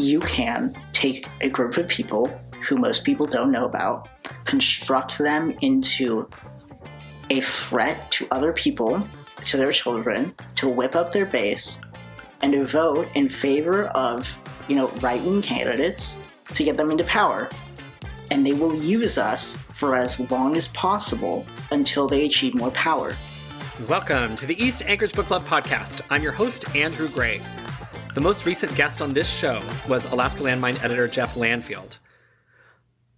you can take a group of people who most people don't know about, construct them into a threat to other people, to their children, to whip up their base, and to vote in favor of, right-wing candidates to get them into power. And they will use us for as long as possible until they achieve more power. Welcome to the East Anchorage Book Club podcast. I'm your host, Andrew Gray. The most recent guest on this show was Alaska Landmine editor Jeff Landfield.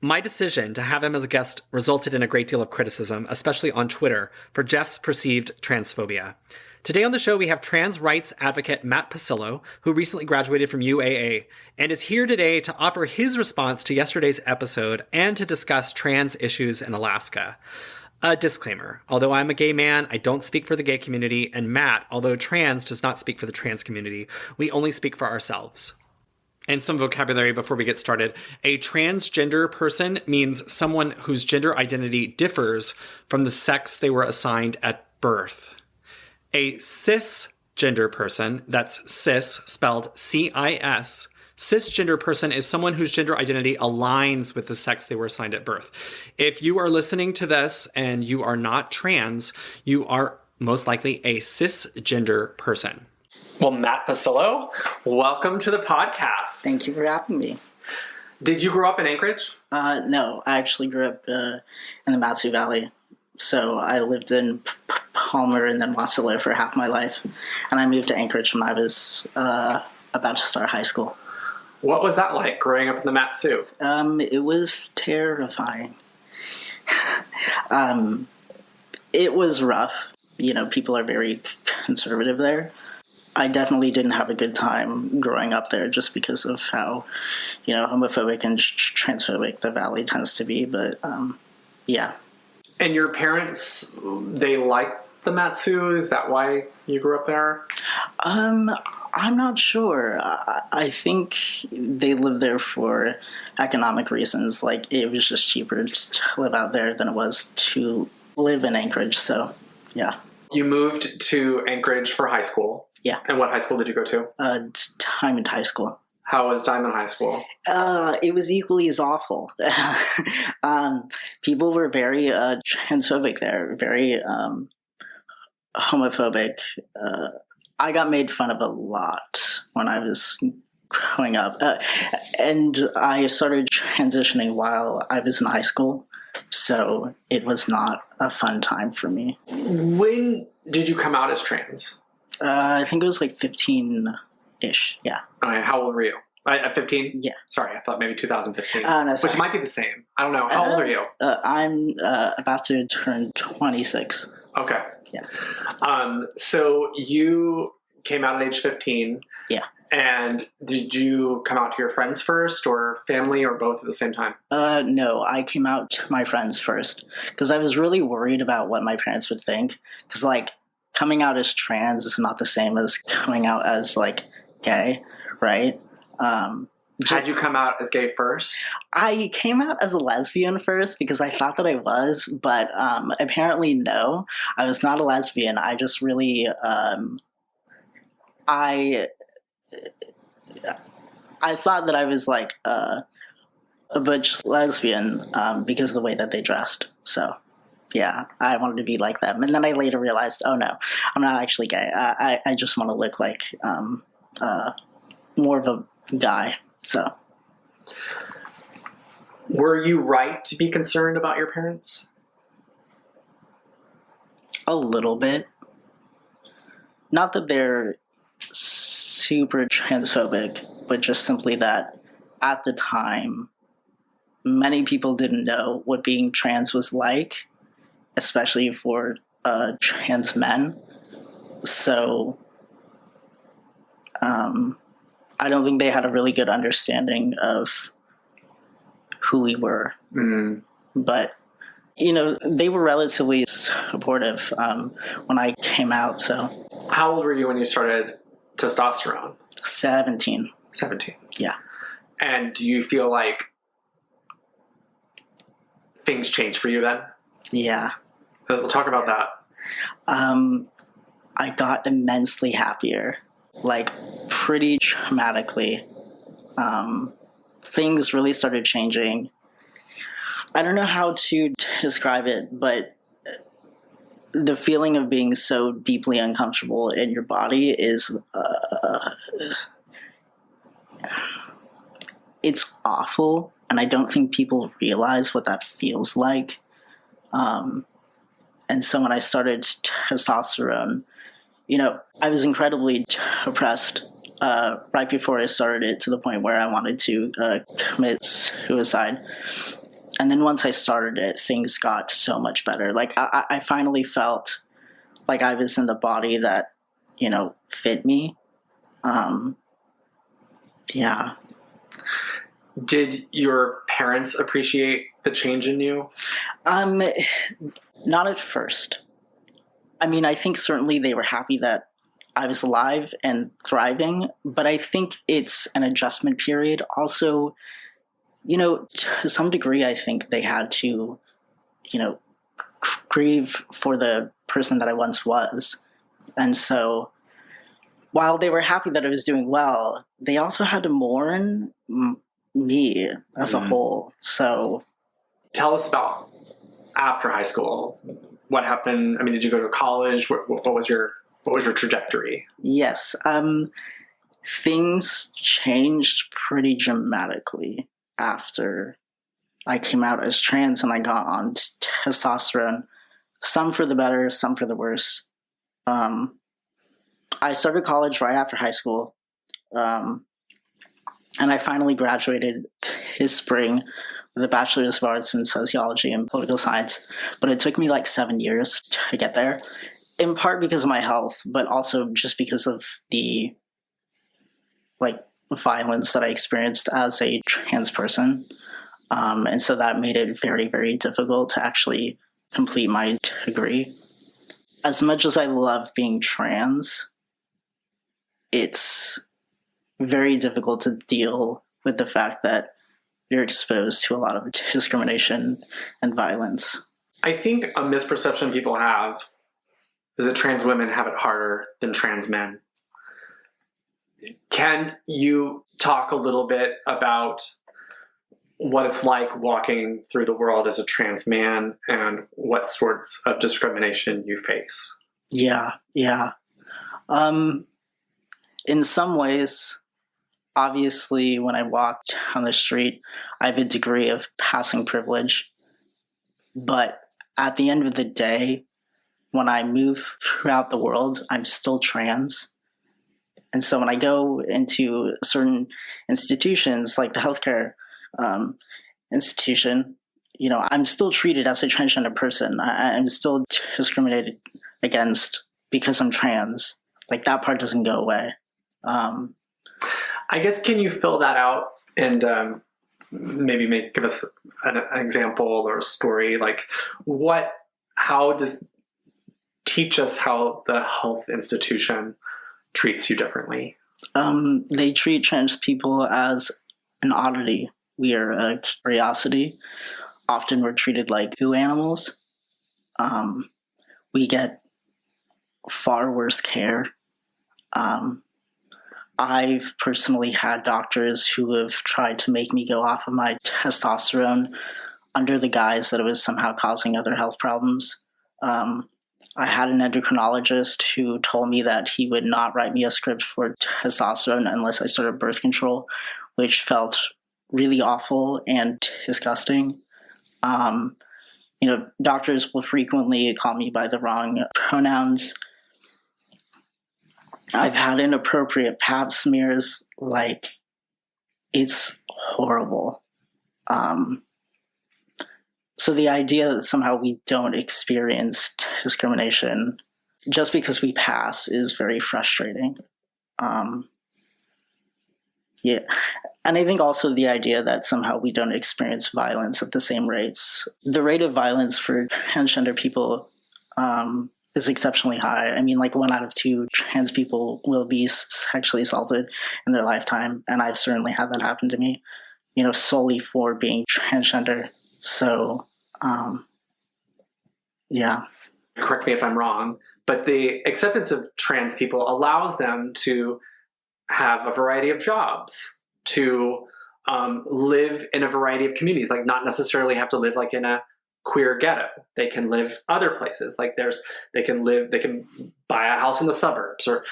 My decision to have him as a guest resulted in a great deal of criticism, especially on Twitter, for Jeff's perceived transphobia. Today on the show, we have trans rights advocate Matt Pacillo, who recently graduated from UAA, and is here today to offer his response to yesterday's episode and to discuss trans issues in Alaska. A disclaimer, although I'm a gay man, I don't speak for the gay community, and Matt, although trans, does not speak for the trans community. We only speak for ourselves. And some vocabulary before we get started. A transgender person means someone whose gender identity differs from the sex they were assigned at birth. A cisgender person, that's cis, spelled C-I-S, cisgender person is someone whose gender identity aligns with the sex they were assigned at birth. If you are listening to this and you are not trans, you are most likely a cisgender person. Well, Matt Pacillo, welcome to the podcast. Thank you for having me. Did you grow up in Anchorage? No, I actually grew up in the MatSu Valley. So I lived in Palmer and then Wasilla for half my life. And I moved to Anchorage when I was about to start high school. What was that like, growing up in the MatSu? It was terrifying. It was rough. People are very conservative there. I definitely didn't have a good time growing up there just because of how, homophobic and transphobic the valley tends to be. But, yeah. And your parents, they liked the MatSu? Is that why you grew up there? I'm not sure. I think they lived there for economic reasons. Like, it was just cheaper to live out there than it was to live in Anchorage. So, yeah. You moved to Anchorage for high school. Yeah. And what high school did you go to? Dimond High School. How was Dimond High School? It was equally as awful. People were very transphobic there, very homophobic. I got made fun of a lot when I was growing up. And I started transitioning while I was in high school. So it was not a fun time for me. When did you come out as trans? I think it was like 15-ish, yeah. All right, how old were you? At 15? Yeah. Sorry, I thought maybe 2015. No, which might be the same. I don't know. How old are you? I'm about to turn 26. Okay. Yeah. So you came out at age 15. Yeah. And did you come out to your friends first or family or both at the same time? No, I came out to my friends first because I was really worried about what my parents would think. Because, coming out as trans is not the same as coming out as, gay, right? Had you come out as gay first? I came out as a lesbian first because I thought that I was, but apparently no. I was not a lesbian. I just really, I thought that I was a butch lesbian because of the way that they dressed. So, yeah, I wanted to be like them. And then I later realized, oh no, I'm not actually gay. I just want to look like more of a guy. So, were you right to be concerned about your parents? A little bit. Not that they're super transphobic, but just simply that at the time, many people didn't know what being trans was like, especially for trans men. So, I don't think they had a really good understanding of who we were. Mm. But, they were relatively supportive when I came out, so. How old were you when you started testosterone? 17. 17. Yeah. And do you feel like things changed for you then? Yeah. We'll talk about that. I got immensely happier, pretty dramatically. things really started changing. I don't know how to describe it, but the feeling of being so deeply uncomfortable in your body is it's awful, and I don't think people realize what that feels like. And so when I started testosterone, I was incredibly depressed right before I started it, to the point where I wanted to commit suicide. And then once I started it, things got so much better. Like, I finally felt like I was in the body that, fit me. Yeah. Did your parents appreciate the change in you? Not at first. I mean, I think certainly they were happy that I was alive and thriving, but I think it's an adjustment period. Also, to some degree, I think they had to, grieve for the person that I once was. And so while they were happy that I was doing well, they also had to mourn me as a whole. So tell us about after high school. What happened? I mean, did you go to college? What was your trajectory? Yes. Things changed pretty dramatically after I came out as trans and I got on testosterone. Some for the better, some for the worse. I started college right after high school. And I finally graduated this spring with a Bachelor's of Arts in Sociology and Political Science. But it took me like 7 years to get there, in part because of my health, but also just because of the violence that I experienced as a trans person. And so that made it very, very difficult to actually complete my degree. As much as I love being trans, it's very difficult to deal with the fact that you're exposed to a lot of discrimination and violence. I think a misperception people have is that trans women have it harder than trans men. Can you talk a little bit about what it's like walking through the world as a trans man and what sorts of discrimination you face? Yeah. In some ways, obviously, when I walk on the street, I have a degree of passing privilege. But at the end of the day, when I move throughout the world, I'm still trans. And so when I go into certain institutions, like the healthcare institution, I'm still treated as a transgender person. I'm still discriminated against because I'm trans. Like, that part doesn't go away. I guess, can you fill that out and maybe give us an example or a story? Like, teach us how the health institution treats you differently. They treat trans people as an oddity. We are a curiosity. Often we're treated like zoo animals. We get far worse care. I've personally had doctors who have tried to make me go off of my testosterone under the guise that it was somehow causing other health problems. I had an endocrinologist who told me that he would not write me a script for testosterone unless I started birth control, which felt really awful and disgusting. Doctors will frequently call me by the wrong pronouns. I've had inappropriate pap smears. Like, it's horrible. So the idea that somehow we don't experience discrimination just because we pass is very frustrating. Yeah. And I think also the idea that somehow we don't experience violence at the same rates. The rate of violence for transgender people is exceptionally high. I mean, 1 out of 2 trans people will be sexually assaulted in their lifetime. And I've certainly had that happen to me, solely for being transgender. So, yeah. Correct me if I'm wrong, but the acceptance of trans people allows them to have a variety of jobs. to live in a variety of communities, like not necessarily have to live like in a queer ghetto. They can live other places. Like they can buy a house in the suburbs or,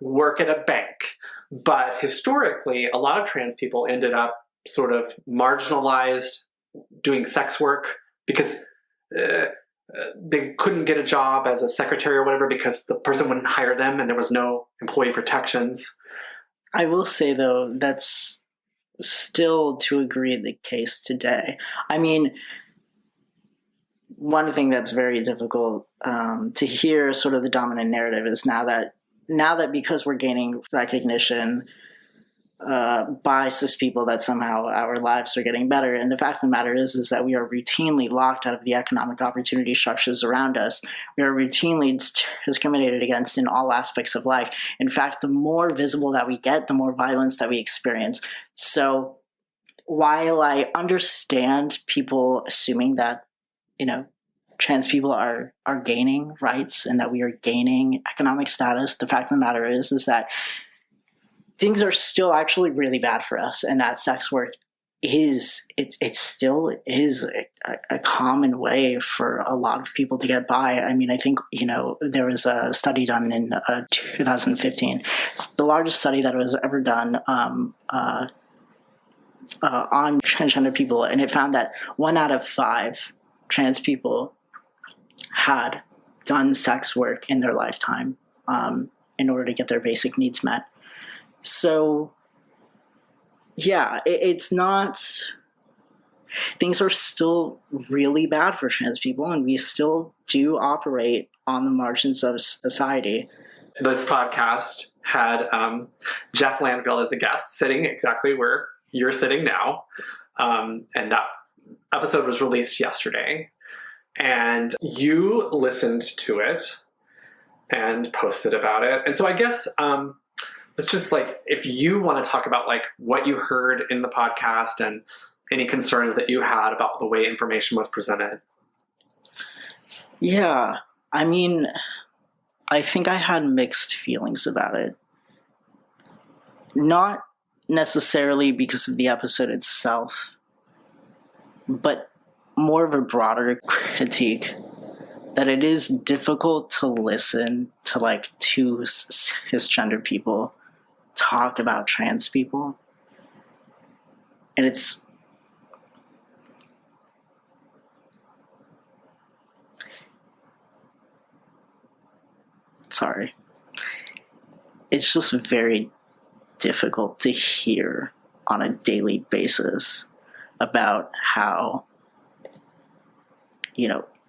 work at a bank. But historically, a lot of trans people ended up sort of marginalized doing sex work because they couldn't get a job as a secretary or whatever because the person wouldn't hire them and there was no employee protections. I will say, though, that's still to agree the case today. I mean, one thing that's very difficult to hear sort of the dominant narrative is now that because we're gaining recognition by cis people that somehow our lives are getting better. And the fact of the matter is that we are routinely locked out of the economic opportunity structures around us. We are routinely discriminated against in all aspects of life. In fact, the more visible that we get, the more violence that we experience. So while I understand people assuming that, trans people are gaining rights and that we are gaining economic status, the fact of the matter is that things are still actually really bad for us, and that sex work it still is a common way for a lot of people to get by. I mean, I think there was a study done in 2015. It's the largest study that was ever done on transgender people, and it found that 1 out of 5 trans people had done sex work in their lifetime in order to get their basic needs met. So, yeah, it's not. Things are still really bad for trans people, and we still do operate on the margins of society. This podcast had Jeff Landfield as a guest, sitting exactly where you're sitting now. And that episode was released yesterday. And you listened to it and posted about it. And so I guess it's just if you want to talk about what you heard in the podcast and any concerns that you had about the way information was presented. Yeah, I mean, I think I had mixed feelings about it. Not necessarily because of the episode itself, but more of a broader critique that it is difficult to listen to two cisgender people talk about trans people. And it's just very difficult to hear on a daily basis about how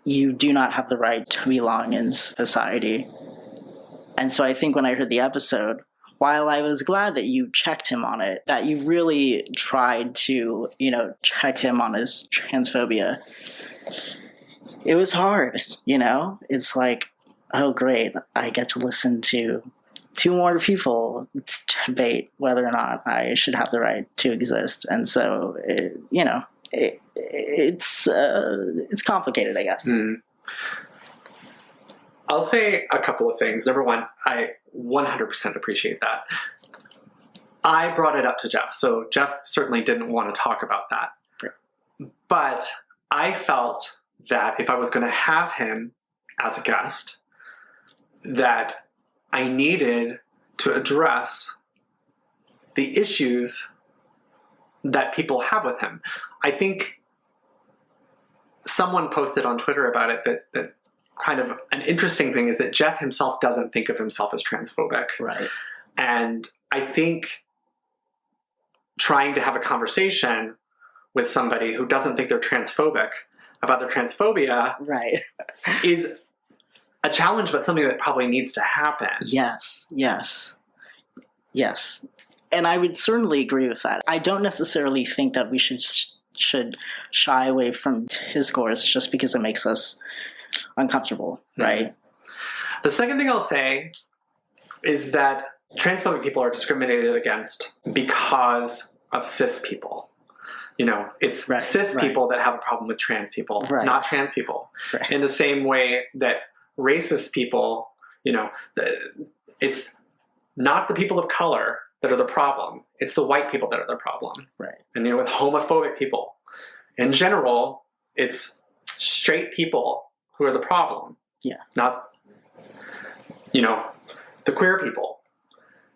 you do not have the right to belong in society. And so I think when I heard the episode, while I was glad that you checked him on it, that you really tried to, check him on his transphobia, it was hard, It's like, oh, great, I get to listen to 2 more people debate whether or not I should have the right to exist. And so, it's complicated, I guess. Mm. I'll say a couple of things. Number one, I 100% appreciate that. I brought it up to Jeff, so Jeff certainly didn't want to talk about that. Right. But I felt that if I was going to have him as a guest, that I needed to address the issues that people have with him. I think someone posted on Twitter about it that kind of an interesting thing is that Jeff himself doesn't think of himself as transphobic. Right. And I think trying to have a conversation with somebody who doesn't think they're transphobic about their transphobia right. is a challenge, but something that probably needs to happen. Yes. And I would certainly agree with that. I don't necessarily think that we should shy away from discourse just because it makes us uncomfortable, right? The second thing I'll say is that transphobic people are discriminated against because of cis people. It's cis people that have a problem with trans people, not trans people. Right. In the same way that racist people, it's not the people of color that are the problem. it's the white people that are the problem. Right. And, with homophobic people, in general, it's straight people who are the problem. Yeah. Not, the queer people.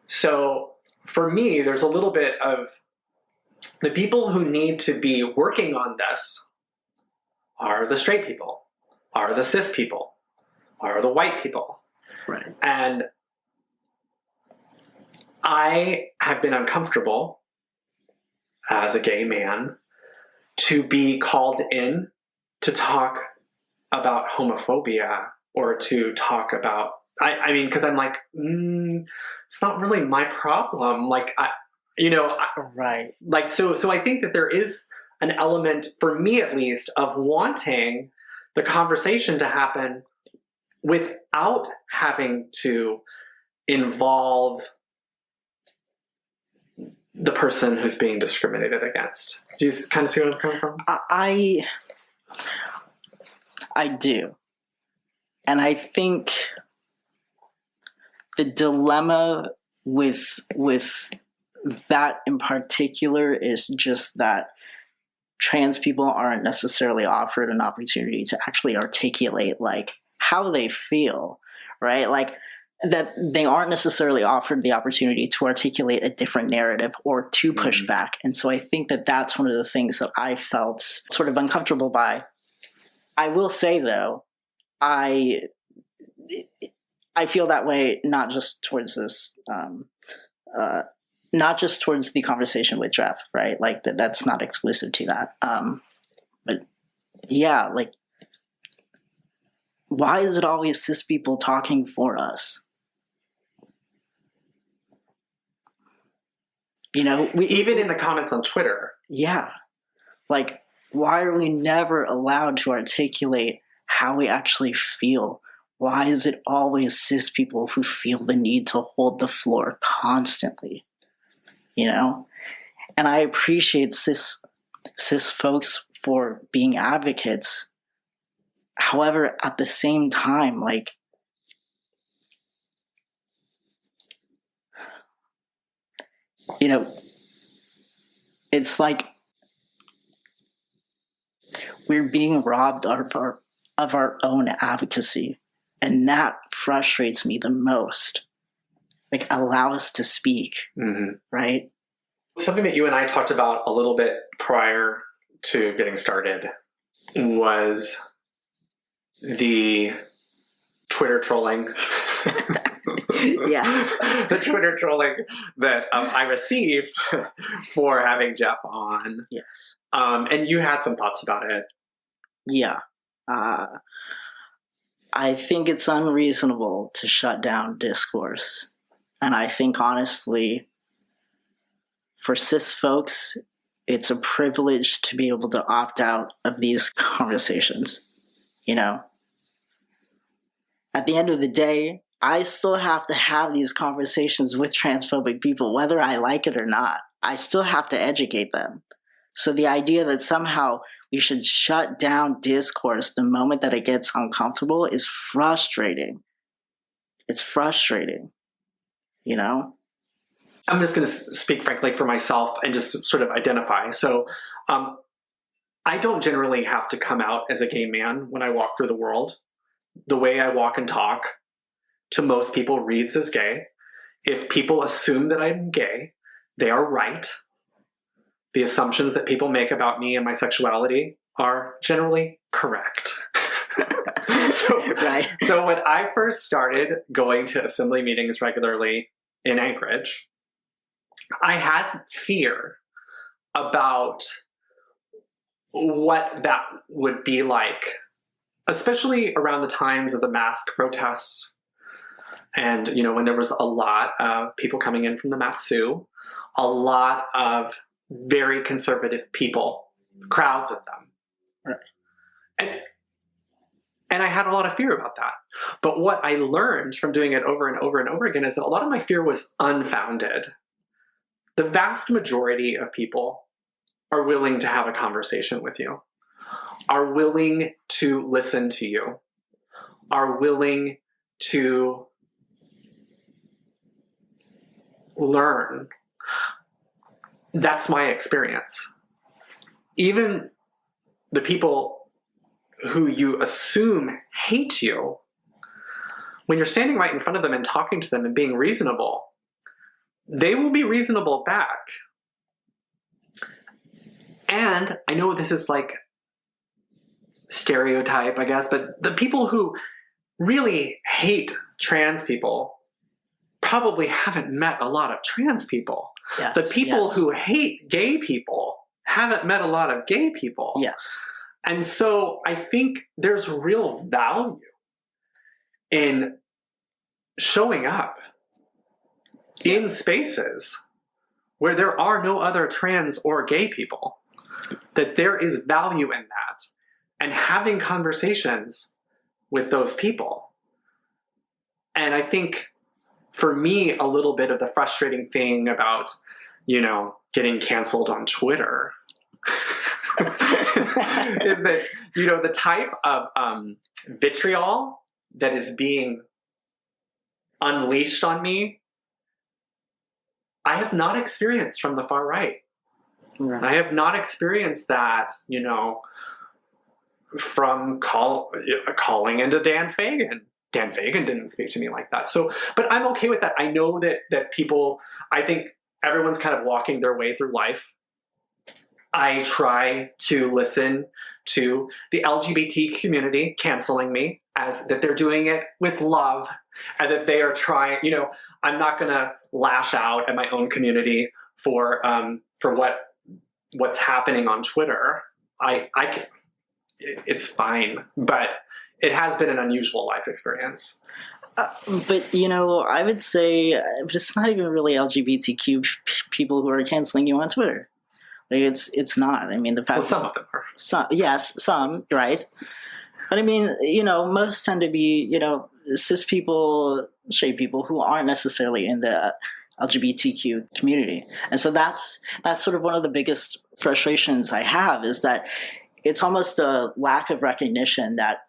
So for me, there's a little bit of the people who need to be working on this are the straight people, are the cis people, are the white people. Right. And I have been uncomfortable as a gay man to be called in to talk about homophobia or to talk about, because I'm like, it's not really my problem. Like, Right. Like, so I think that there is an element, for me at least, of wanting the conversation to happen without having to involve the person who's being discriminated against. Do you kind of see where I'm coming from? I do. And I think the dilemma with that in particular is just that trans people aren't necessarily offered an opportunity to actually articulate like how they feel, right? Like that they aren't necessarily offered the opportunity to articulate a different narrative or to push back. And so I think that that's one of the things that I felt sort of uncomfortable by. I will say though, I feel that way not just towards this, not just towards the conversation with Jeff, right? Like that's not exclusive to that. But yeah, like, why is it always cis people talking for us? Even in the comments on Twitter. Yeah. Like, why are we never allowed to articulate how we actually feel? Why is it always cis people who feel the need to hold the floor constantly? And I appreciate cis folks for being advocates. However, at the same time, like, it's like we're being robbed of our own advocacy. And that frustrates me the most. Like, allow us to speak, right? Something that you and I talked about a little bit prior to getting started was the Twitter trolling. Yes. The Twitter trolling that I received for having Jeff on. Yes. And you had some thoughts about it. Yeah. I think it's unreasonable to shut down discourse. And I think, honestly, for cis folks, it's a privilege to be able to opt out of these conversations. At the end of the day, I still have to have these conversations with transphobic people, whether I like it or not. I still have to educate them. So the idea that somehow we should shut down discourse the moment that it gets uncomfortable is frustrating. It's frustrating, I'm just going to speak frankly for myself and just sort of identify. So I don't generally have to come out as a gay man when I walk through the world. The way I walk and talk to most people reads as gay. If people assume that I'm gay, they are right. The assumptions that people make about me and my sexuality are generally correct. Right. So when I first started going to assembly meetings regularly in Anchorage, I had fear about what that would be like, especially around the times of the mask protests. And, when there was a lot of people coming in from the MatSu, a lot of very conservative people, crowds of them. Right. And I had a lot of fear about that. But what I learned from doing it over and over and over again is that a lot of my fear was unfounded. The vast majority of people are willing to have a conversation with you, are willing to listen to you, are willing to learn. that's my experience. Even the people who you assume hate you, when you're standing right in front of them and talking to them and being reasonable, they will be reasonable back. And I know this is like stereotype, I guess, but the people who really hate trans people probably haven't met a lot of trans people. Yes, the people yes. who hate gay people haven't met a lot of gay people. Yes. And so I think there's real value in showing up in spaces where there are no other trans or gay people, that there is value in that, and having conversations with those people. And I think for me, a little bit of the frustrating thing about, getting canceled on Twitter is that, the type of vitriol that is being unleashed on me, I have not experienced from the far right. Right. I have not experienced that, from calling into Dan Fagan. Dan Fagan didn't speak to me like that. So, but I'm okay with that. I know that people, I think everyone's kind of walking their way through life. I try to listen to the LGBT community canceling me as that they're doing it with love, and that they are trying, I'm not going to lash out at my own community for what's happening on Twitter. It's fine, but it has been an unusual life experience. But, I would say it's not even really LGBTQ people who are canceling you on Twitter. Like, it's not. I mean, the fact some of them are. Some, right? But I mean, most tend to be, cis people, straight people who aren't necessarily in the LGBTQ community. And so that's sort of one of the biggest frustrations I have, is that it's almost a lack of recognition that,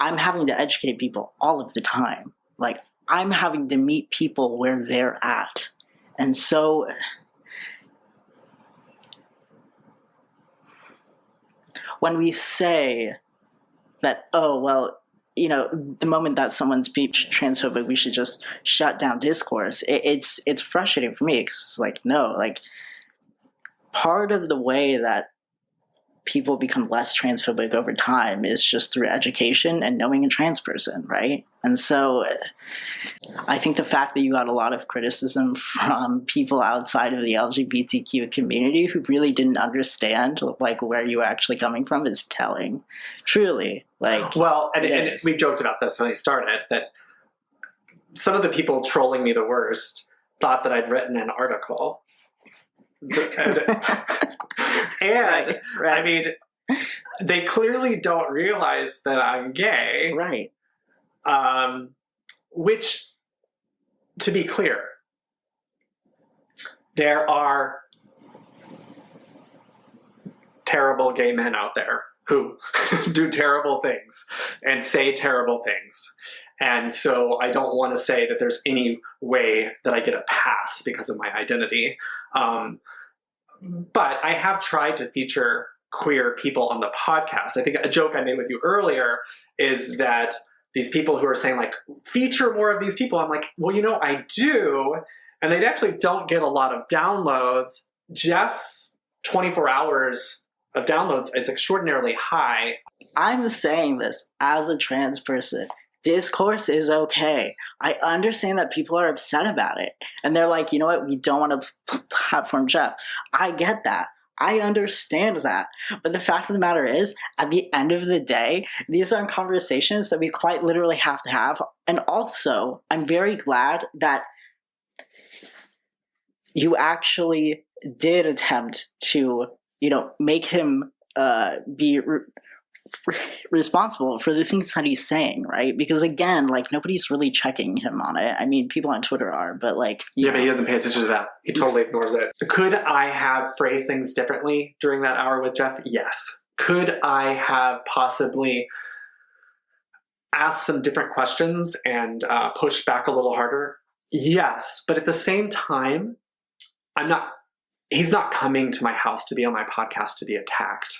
I'm having to educate people all of the time. Like, I'm having to meet people where they're at. And so when we say that, the moment that someone's transphobic, we should just shut down discourse, it's frustrating for me, because it's like, no, like, part of the way that people become less transphobic over time is just through education and knowing a trans person, right? And so I think the fact that you got a lot of criticism from people outside of the LGBTQ community who really didn't understand, like, where you were actually coming from is telling. Truly. Like, well, and we joked about this when I started, that some of the people trolling me the worst thought that I'd written an article. And right. I mean, they clearly don't realize that I'm gay. Right. Which, to be clear, there are terrible gay men out there who do terrible things and say terrible things. And so I don't want to say that there's any way that I get a pass because of my identity. But I have tried to feature queer people on the podcast. I think a joke I made with you earlier is that these people who are saying, like, feature more of these people. I'm like, well, I do. And they actually don't get a lot of downloads. Jeff's 24 hours of downloads is extraordinarily high. I'm saying this as a trans person. Discourse is okay. I understand that people are upset about it. And they're like, you know what? We don't want to platform Jeff. I get that. I understand that. But the fact of the matter is, at the end of the day, these are conversations that we quite literally have to have. And also, I'm very glad that you actually did attempt to, make him be responsible for the things that he's saying, right? Because again, like, nobody's really checking him on it. I mean, people on Twitter are, but like, but he doesn't pay attention to that. He totally ignores it. Could I have phrased things differently during that hour with Jeff? Yes. Could I have possibly asked some different questions and pushed back a little harder? Yes. But at the same time, he's not coming to my house to be on my podcast to be attacked.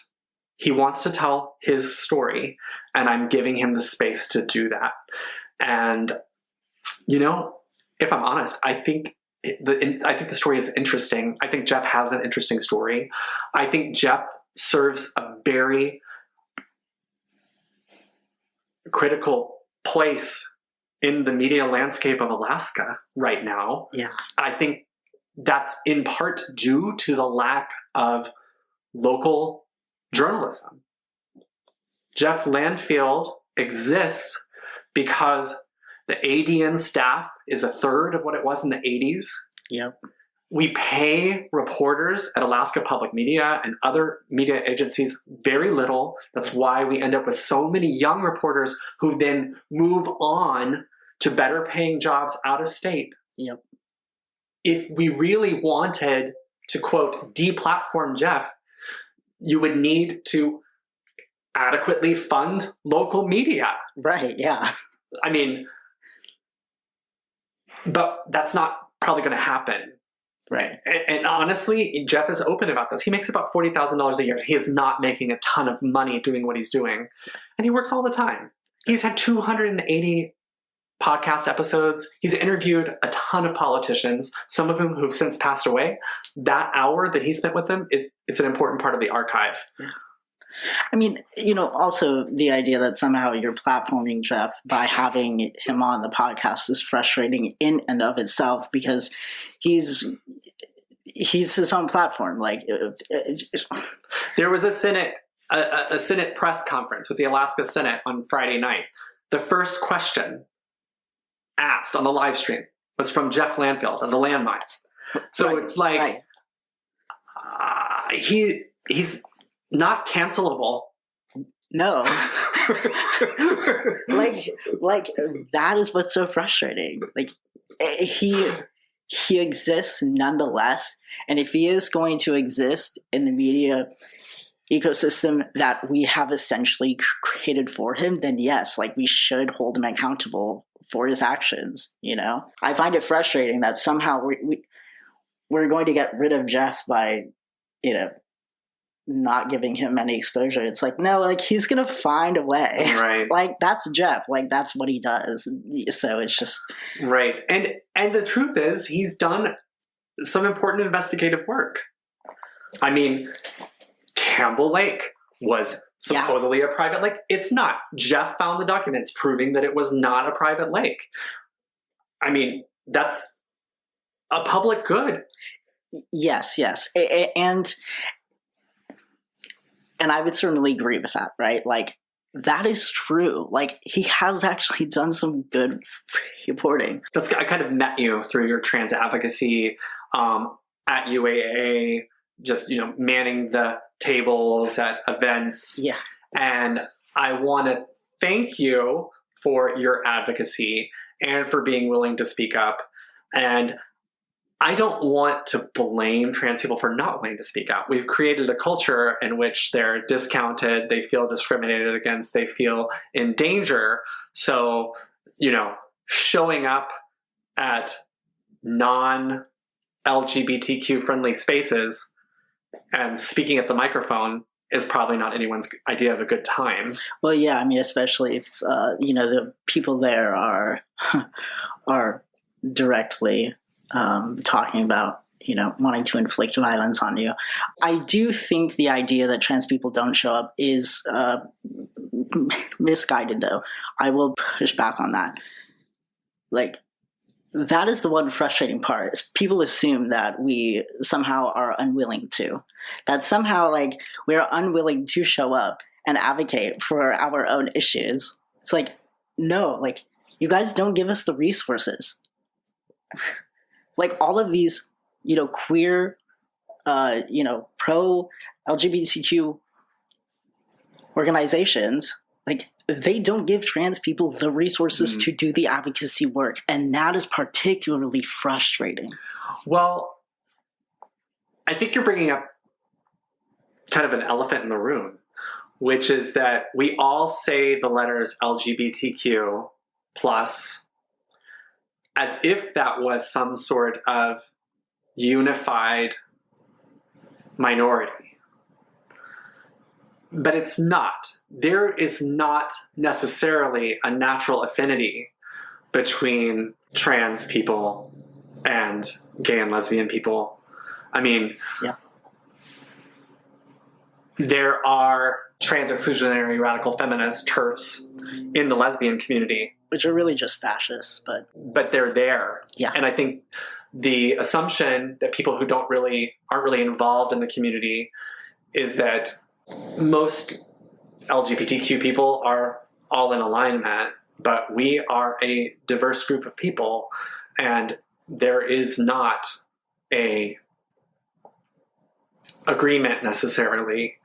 He wants to tell his story, and I'm giving him the space to do that. And, if I'm honest, I think the story is interesting. I think Jeff has an interesting story. I think Jeff serves a very critical place in the media landscape of Alaska right now. Yeah. I think that's in part due to the lack of local journalism. Jeff Landfield exists because the ADN staff is a third of what it was in the 80s. Yep. We pay reporters at Alaska Public Media and other media agencies very little. That's why we end up with so many young reporters who then move on to better paying jobs out of state. Yep. If we really wanted to, quote, deplatform Jeff, you would need to adequately fund local media. Right, yeah. I mean, but that's not probably going to happen. Right. And honestly, Jeff is open about this. He makes about $40,000 a year. He is not making a ton of money doing what he's doing. And he works all the time. He's had 280 podcast episodes. He's interviewed a ton of politicians, some of whom who've since passed away. That hour that he spent with them, it's an important part of the archive. Yeah. I mean, also the idea that somehow you're platforming Jeff by having him on the podcast is frustrating in and of itself, because he's his own platform. Like, there was a Senate press conference with the Alaska Senate on Friday night. The first question asked on the live stream was from Jeff Landfield of the Landmine. So right, it's like, right. He's not cancelable. No. like that is what's so frustrating. Like, he exists nonetheless, and if he is going to exist in the media ecosystem that we have essentially created for him, then yes, like, we should hold him accountable for his actions. I find it frustrating that somehow we're going to get rid of Jeff by not giving him any exposure. It's like, no, like, he's gonna find a way. Right. Like, that's Jeff. Like, that's what he does. So it's just right. And the truth is, he's done some important investigative work. I mean, Campbell Lake was supposedly a private lake. It's not. Jeff found the documents proving that it was not a private lake. I mean, that's a public good. Yes. And I would certainly agree with that, right? Like, that is true. Like, he has actually done some good reporting. I kind of met you through your trans advocacy at UAA, just, manning the tables at events. Yeah. And I want to thank you for your advocacy and for being willing to speak up. And I don't want to blame trans people for not wanting to speak out. We've created a culture in which they're discounted, they feel discriminated against, they feel in danger. So, showing up at non-LGBTQ friendly spaces and speaking at the microphone is probably not anyone's idea of a good time. Well, yeah, I mean, especially if, the people there are directly talking about, wanting to inflict violence on you. I do think the idea that trans people don't show up is misguided, though. I will push back on that. Like, that is the one frustrating part, is people assume that we somehow are unwilling to. That somehow, like, we are unwilling to show up and advocate for our own issues. It's like, no, like, you guys don't give us the resources. Like, all of these, queer, pro-LGBTQ organizations, like, they don't give trans people the resources to do the advocacy work. And that is particularly frustrating. Well, I think you're bringing up kind of an elephant in the room, which is that we all say the letters LGBTQ plus as if that was some sort of unified minority. But it's not. There is not necessarily a natural affinity between trans people and gay and lesbian people. I mean, Yeah. There are trans exclusionary radical feminist TERFs in the lesbian community. Which are really just fascists, but they're there. Yeah. And I think the assumption that people who aren't really involved in the community is that most LGBTQ people are all in alignment, but we are a diverse group of people, and there is not a agreement necessarily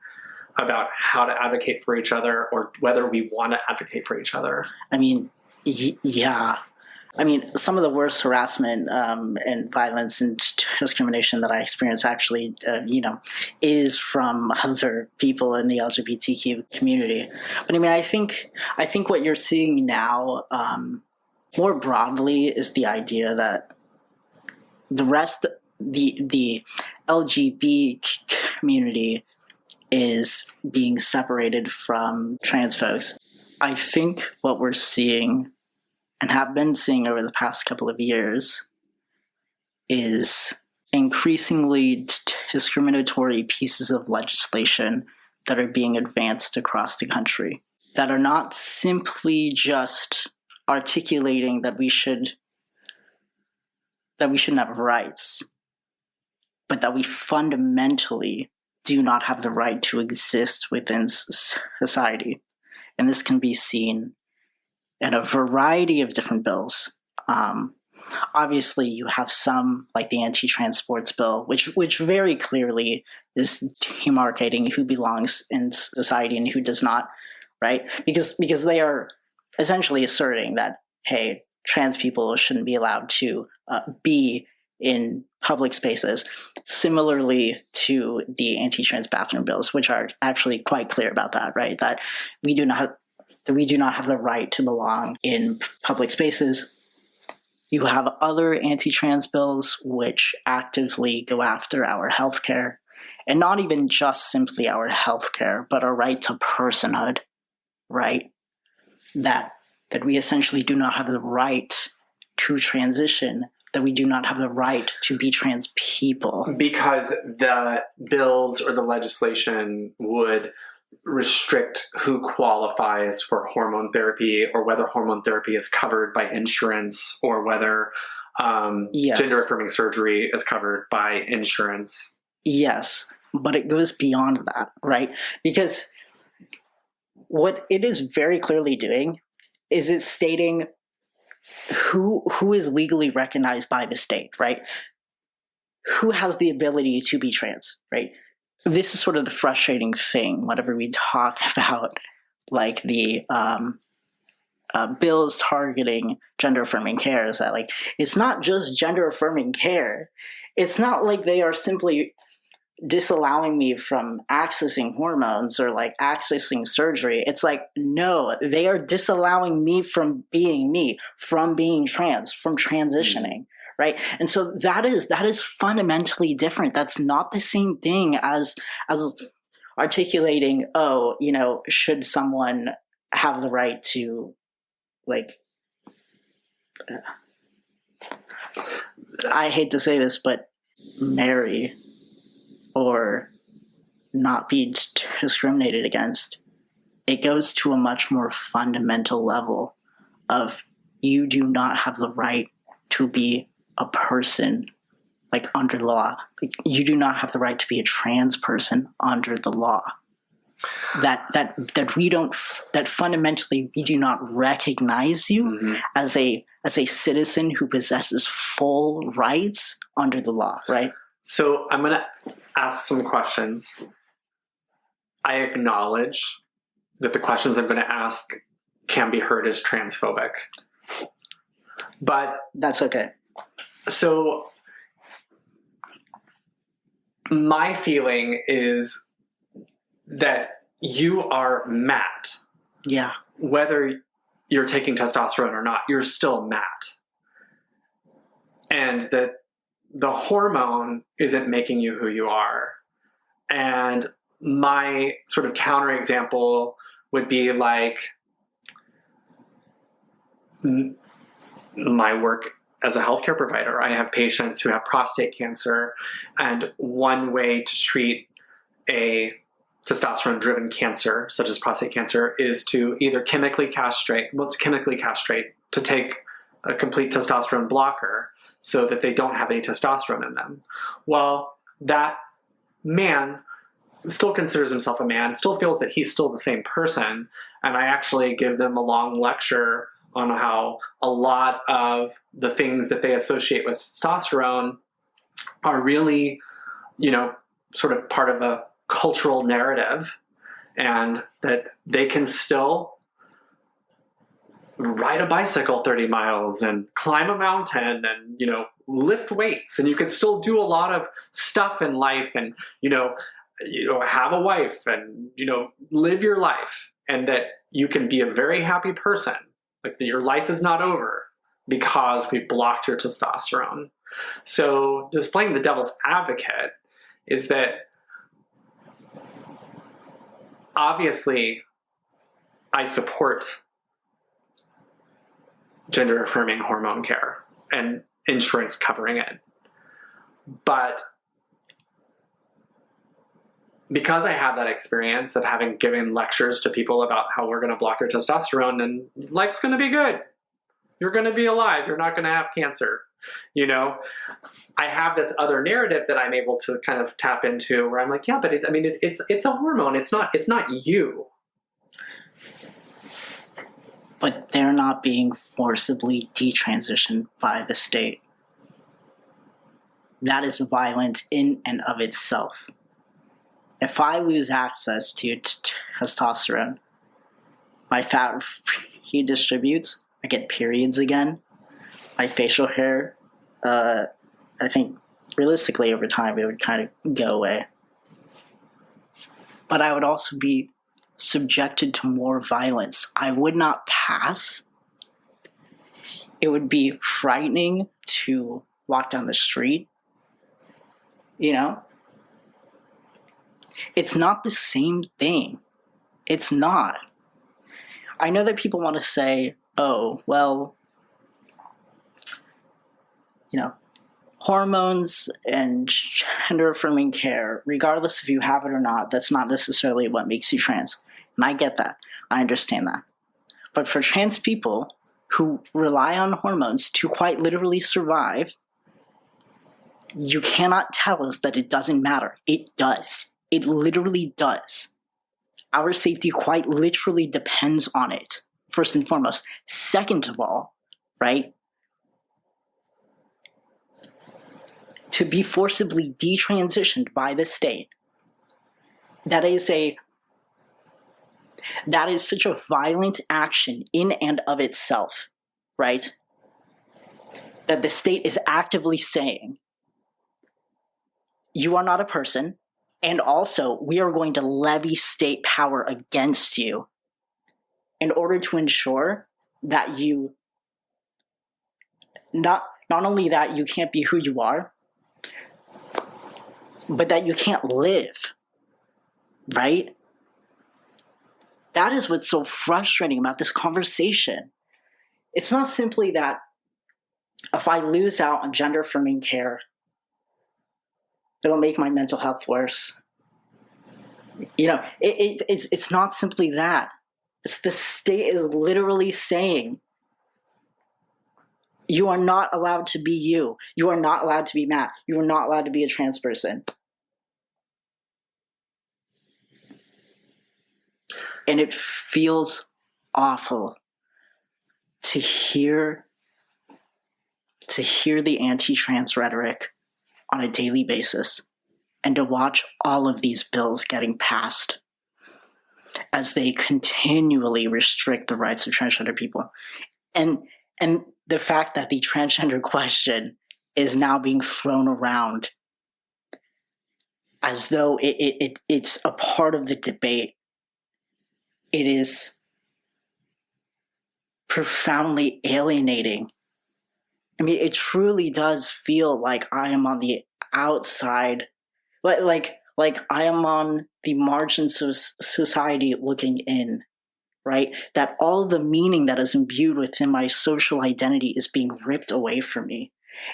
about how to advocate for each other or whether we want to advocate for each other. I mean, yeah. I mean, some of the worst harassment and violence and discrimination that I experience actually, is from other people in the LGBTQ community. But I mean, I think what you're seeing now, more broadly, is the idea that the LGBT community is being separated from trans folks. I think what we're seeing and have been seeing over the past couple of years is increasingly discriminatory pieces of legislation that are being advanced across the country that are not simply just articulating that we shouldn't have rights, but that we fundamentally do not have the right to exist within society. And this can be seen in a variety of different bills. Obviously, you have some, like the anti-trans sports bill, which very clearly is demarcating who belongs in society and who does not, right? Because they are essentially asserting that, hey, trans people shouldn't be allowed to be in public spaces, similarly to the anti-trans bathroom bills, which are actually quite clear about that, right? That we do not have the right to belong in public spaces. You have other anti-trans bills which actively go after our healthcare, and not even just simply our healthcare, but our right to personhood, right? That we essentially do not have the right to transition, that we do not have the right to be trans people. Because the bills or the legislation would restrict who qualifies for hormone therapy, or whether hormone therapy is covered by insurance, or whether Yes. gender affirming surgery is covered by insurance. Yes, but it goes beyond that, right? Because what it is very clearly doing is it's stating who is legally recognized by the state, right? Who has the ability to be trans, right? This is sort of the frustrating thing whenever we talk about like the bills targeting gender affirming care, is that like it's not just gender affirming care. It's not like they are simply disallowing me from accessing hormones or like accessing surgery. It's like, no, they are disallowing me from being trans, from transitioning. Right. And so that is fundamentally different. That's not the same thing as articulating, should someone have the right to I hate to say this, but marry or not be discriminated against. It goes to a much more fundamental level of you do not have the right to be a person under the law. You do not have the right to be a trans person under the law. That fundamentally we do not recognize you as a citizen who possesses full rights under the law, right? So I'm going to ask some questions. I acknowledge that the questions I'm going to ask can be heard as transphobic. But that's okay. So my feeling is that you are Matt. Yeah. Whether you're taking testosterone or not, you're still Matt. And that the hormone isn't making you who you are. And my sort of counterexample would be like my work as a healthcare provider. I have patients who have prostate cancer, and one way to treat a testosterone-driven cancer, such as prostate cancer, is to either chemically castrate, to take a complete testosterone blocker so that they don't have any testosterone in them. Well, that man still considers himself a man, still feels that he's still the same person, and I actually give them a long lecture on how a lot of the things that they associate with testosterone are really, sort of part of a cultural narrative, and that they can still ride a bicycle 30 miles and climb a mountain and, lift weights, and you can still do a lot of stuff in life and, have a wife and, live your life, and that you can be a very happy person. Like, that your life is not over because we blocked your testosterone. So just playing the devil's advocate is that obviously I support gender affirming hormone care and insurance covering it. But because I have that experience of having given lectures to people about how we're going to block your testosterone and life's going to be good, you're going to be alive, you're not going to have cancer, I have this other narrative that I'm able to kind of tap into where I'm like, yeah, but it's a hormone. It's not you. But they're not being forcibly detransitioned by the state. That is violent in and of itself. If I lose access to testosterone, my fat redistributes, I get periods again, my facial hair, I think realistically over time it would kind of go away. But I would also be subjected to more violence. I would not pass. It would be frightening to walk down the street. It's not the same thing. It's not. I know that people want to say, oh, well, hormones and gender-affirming care, regardless if you have it or not, that's not necessarily what makes you trans. And I get that. I understand that. But for trans people who rely on hormones to quite literally survive, you cannot tell us that it doesn't matter. It does. It literally does. Our safety quite literally depends on it, first and foremost. Second of all, right? To be forcibly detransitioned by the state, that is such a violent action in and of itself, right? That the state is actively saying, you are not a person, and also we are going to levy state power against you in order to ensure that you, not only that you can't be who you are, but that you can't live, right? That is what's so frustrating about this conversation. It's not simply that if I lose out on gender-affirming care, it'll make my mental health worse. It's not simply that. The state is literally saying, you are not allowed to be you. You are not allowed to be Matt. You are not allowed to be a trans person. And it feels awful to hear the anti-trans rhetoric on a daily basis and to watch all of these bills getting passed as they continually restrict the rights of transgender people. And the fact that the transgender question is now being thrown around as though it's a part of the debate. It is profoundly alienating I mean, it truly does feel like I am on the outside, like I am on the margins of society looking in, right? That all of the meaning that is imbued within my social identity is being ripped away from me.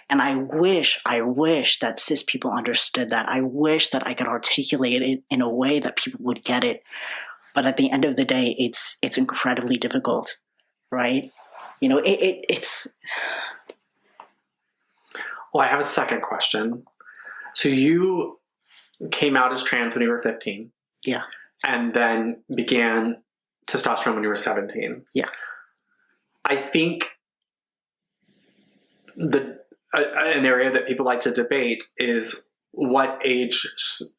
And I wish that cis people understood that. I wish that I could articulate it in a way that people would get it. But at the end of the day, it's incredibly difficult, right? You know, it's. Well, I have a second question. So you came out as trans when you were 15. Yeah. And then began testosterone when you were 17. Yeah. I think an area that people like to debate is what age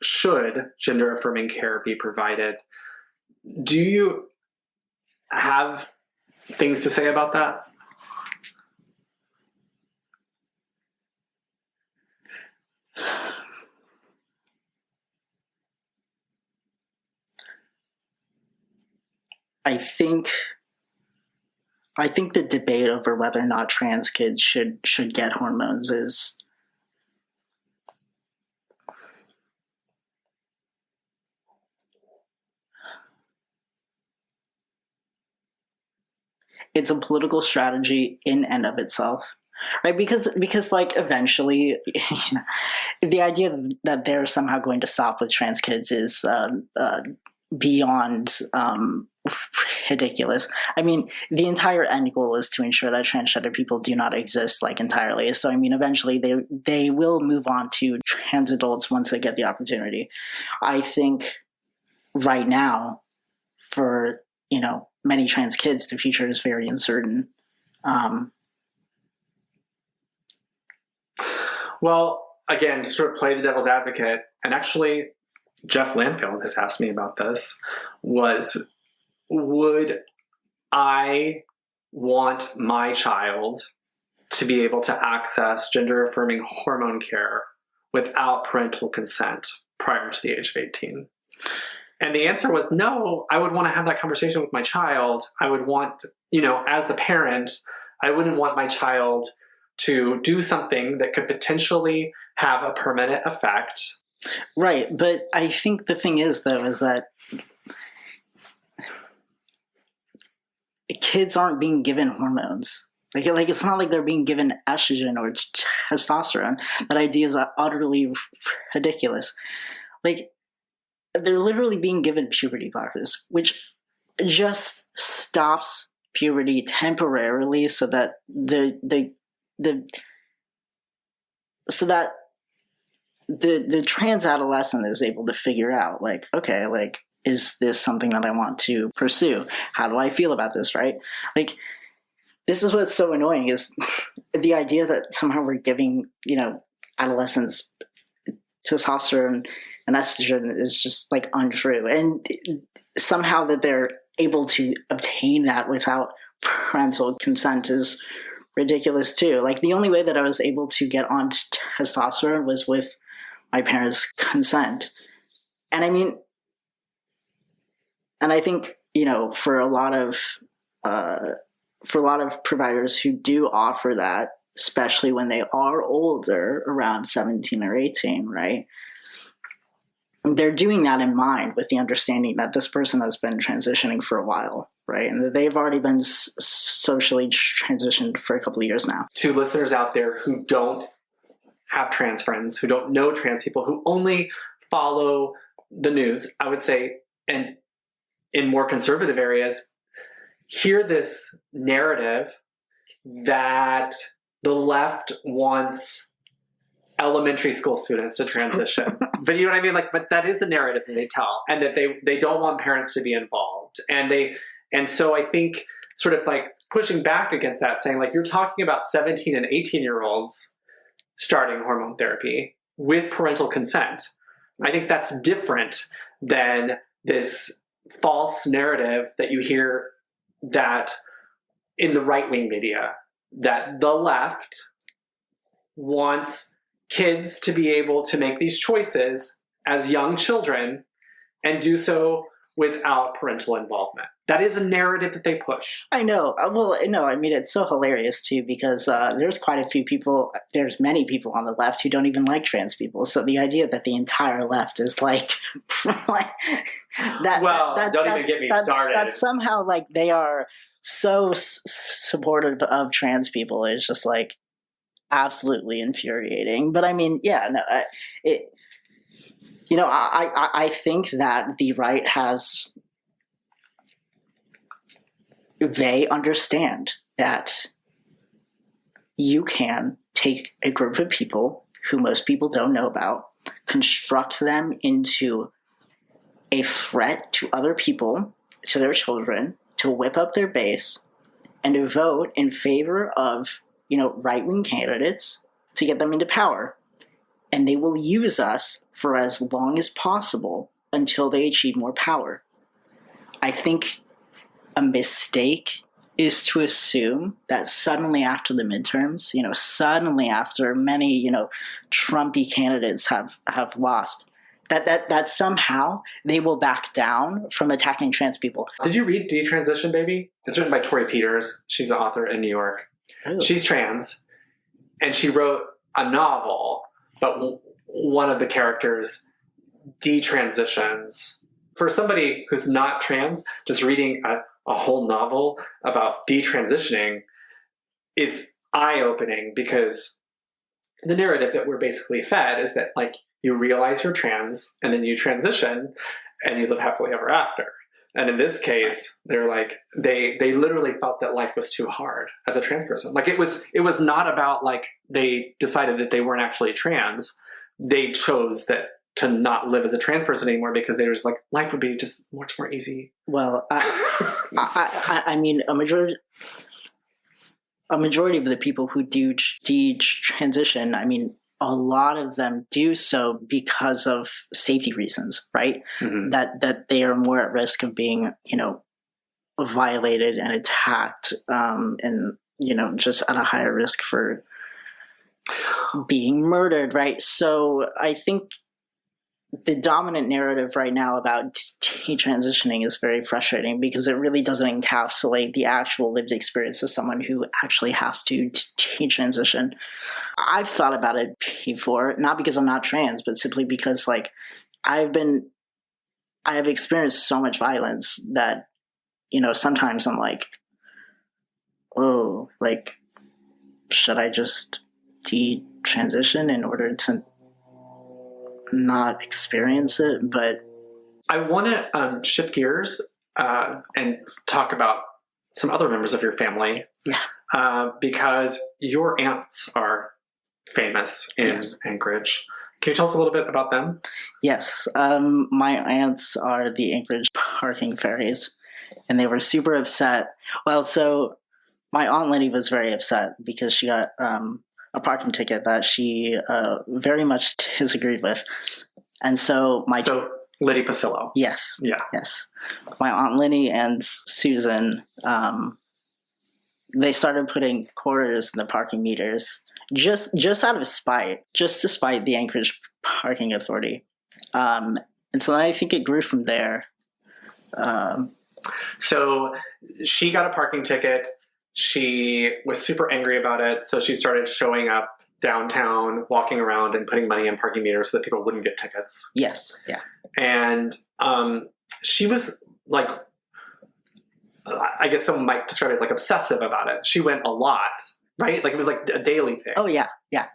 should gender-affirming care be provided. Do you have things to say about that? I think the debate over whether or not trans kids should get hormones is it's a political strategy in and of itself, right? Because like eventually, you know, the idea that they're somehow going to stop with trans kids is beyond ridiculous. I mean, the entire end goal is to ensure that transgender people do not exist, like, entirely. So, I mean, eventually they will move on to trans adults once they get the opportunity. I think right now, for, you know, many trans kids, the future is very uncertain. Well, again, to sort of play the devil's advocate, and actually Jeff Landfield has asked me about this, would I want my child to be able to access gender-affirming hormone care without parental consent prior to the age of 18? And the answer was no. I would want to have that conversation with my child. I would want, you know, as the parent, I wouldn't want my child to do something that could potentially have a permanent effect. Right, but I think the thing is, though, is that kids aren't being given hormones. Like it's not like they're being given estrogen or testosterone. That idea is utterly ridiculous. Like, they're literally being given puberty blockers, which just stops puberty temporarily, so that the trans adolescent is able to figure out, like, okay, like, is this something that I want to pursue? How do I feel about this, right? Like, this is what's so annoying, is the idea that somehow we're giving, you know, adolescents testosterone and estrogen is just, like, untrue. And somehow that they're able to obtain that without parental consent is ridiculous too. Like, the only way that I was able to get on testosterone was with my parents' consent. And I mean, and I think, you know, for a lot of providers who do offer that, especially when they are older, around 17 or 18, right? They're doing that in mind with the understanding that this person has been transitioning for a while, right? And that they've already been socially transitioned for a couple of years now. To listeners out there who don't have trans friends, who don't know trans people, who only follow the news, I would say, and in more conservative areas, hear this narrative that the left wants elementary school students to transition. But you know what I mean? Like, but that is the narrative that they tell, and that they don't want parents to be involved. And so I think sort of like pushing back against that, saying, like, you're talking about 17 and 18-year-olds starting hormone therapy with parental consent. I think that's different than this false narrative that you hear that in the right-wing media, that the left wants kids to be able to make these choices as young children and do so without parental involvement. That is a narrative that they push. I know. Well, no, I mean, it's so hilarious, too, because there's quite a few people, there's many people on the left who don't even like trans people. So the idea that the entire left is like, like don't even get me started. That somehow, like, they are so supportive of trans people is just, like, absolutely infuriating. But I mean, yeah, no, I think that the right they understand that you can take a group of people who most people don't know about, construct them into a threat to other people, to their children, to whip up their base, and to vote in favor of, right-wing candidates to get them into power. And they will use us for as long as possible until they achieve more power. I think a mistake is to assume that suddenly after the midterms, suddenly after many, Trumpy candidates have lost, that somehow they will back down from attacking trans people. Did you read Detransition Baby? It's written by Tori Peters. She's an author in New York. Ooh. She's trans, and she wrote a novel, but one of the characters detransitions. For somebody who's not trans, just reading a whole novel about detransitioning is eye-opening, because the narrative that we're basically fed is that, like, you realize you're trans and then you transition and you live happily ever after. And in this case, they're like, they literally felt that life was too hard as a trans person. Like, it was not about, like, they decided that they weren't actually trans. They chose to not live as a trans person anymore because they were just like, life would be just much more easy. Well, I mean, a majority of the people who do transition, I mean, a lot of them do so because of safety reasons, right? Mm-hmm. That they are more at risk of being, violated and attacked, and, just at a higher risk for being murdered, right? So I think the dominant narrative right now about detransitioning is very frustrating because it really doesn't encapsulate the actual lived experience of someone who actually has to detransition. I've thought about it before, not because I'm not trans, but simply because, like, I have experienced so much violence that, sometimes I'm like, oh, like, should I just detransition in order to not experience it? But I want to shift gears and talk about some other members of your family. Yeah. Because your aunts are famous in Anchorage. Can you tell us a little bit about them? Yes. My aunts are the Anchorage parking fairies, and they were super upset. Well, so my Aunt Lenny was very upset because she got a parking ticket that she very much disagreed with. And so Liddy Pacillo. Yes. Yeah. Yes. My Aunt Lenny and Susan, they started putting quarters in the parking meters just out of spite, just to spite the Anchorage Parking Authority. And so then I think it grew from there. So she got a parking ticket. She was super angry about it, so she started showing up downtown, walking around and putting money in parking meters so that people wouldn't get tickets. Yes, yeah. And she was, like, I guess someone might describe it as, like, obsessive about it. She went a lot, right? Like, it was like a daily thing. Oh, yeah, yeah.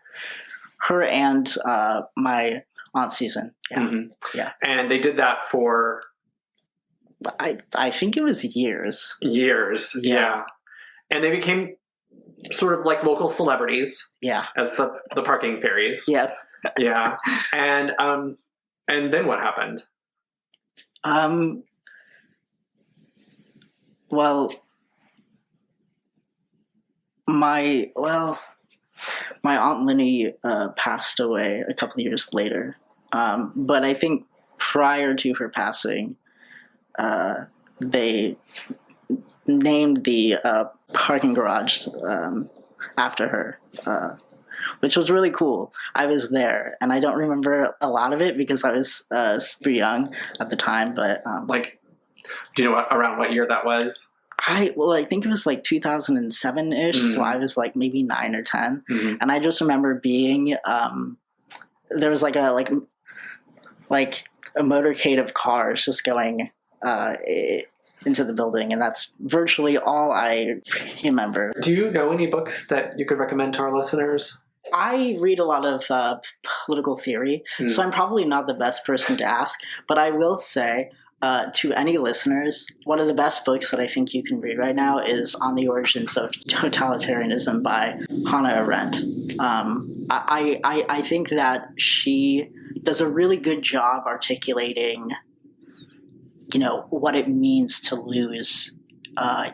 Her and my Aunt Susan. Yeah, mm-hmm. Yeah. And they did that for... I think it was years. Years, yeah. And they became sort of like local celebrities. Yeah. As the parking fairies. Yeah. Yeah. And then what happened? Well, my Aunt Lenny passed away a couple of years later. But I think prior to her passing, they named the parking garage after her, which was really cool. I was there, and I don't remember a lot of it because I was super young at the time. But like Do you know around what year that was? I think it was like 2007-ish, so I was like maybe 9 or 10. And I just remember being, there was like a motorcade of cars just going into the building, and that's virtually all I remember. Do you know any books that you could recommend to our listeners? I read a lot of political theory, so I'm probably not the best person to ask, but I will say to any listeners, one of the best books that I think you can read right now is On the Origins of Totalitarianism by Hannah Arendt. I think that she does a really good job articulating, what it means to lose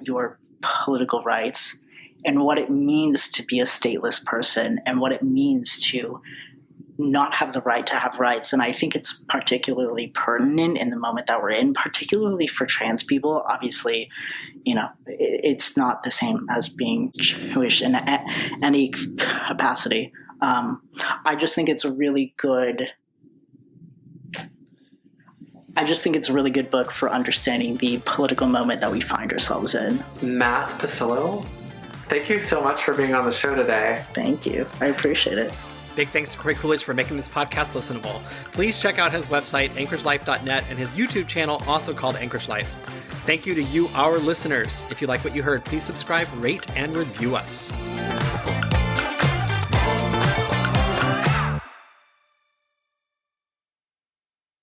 your political rights, and what it means to be a stateless person, and what it means to not have the right to have rights. And I think it's particularly pertinent in the moment that we're in, particularly for trans people. Obviously, it's not the same as being Jewish in any capacity. I just think it's a really good book for understanding the political moment that we find ourselves in. Matt Pacillo, thank you so much for being on the show today. Thank you. I appreciate it. Big thanks to Corey Coolidge for making this podcast listenable. Please check out his website, anchoragelife.net, and his YouTube channel, also called Anchorage Life. Thank you to you, our listeners. If you like what you heard, please subscribe, rate, and review us.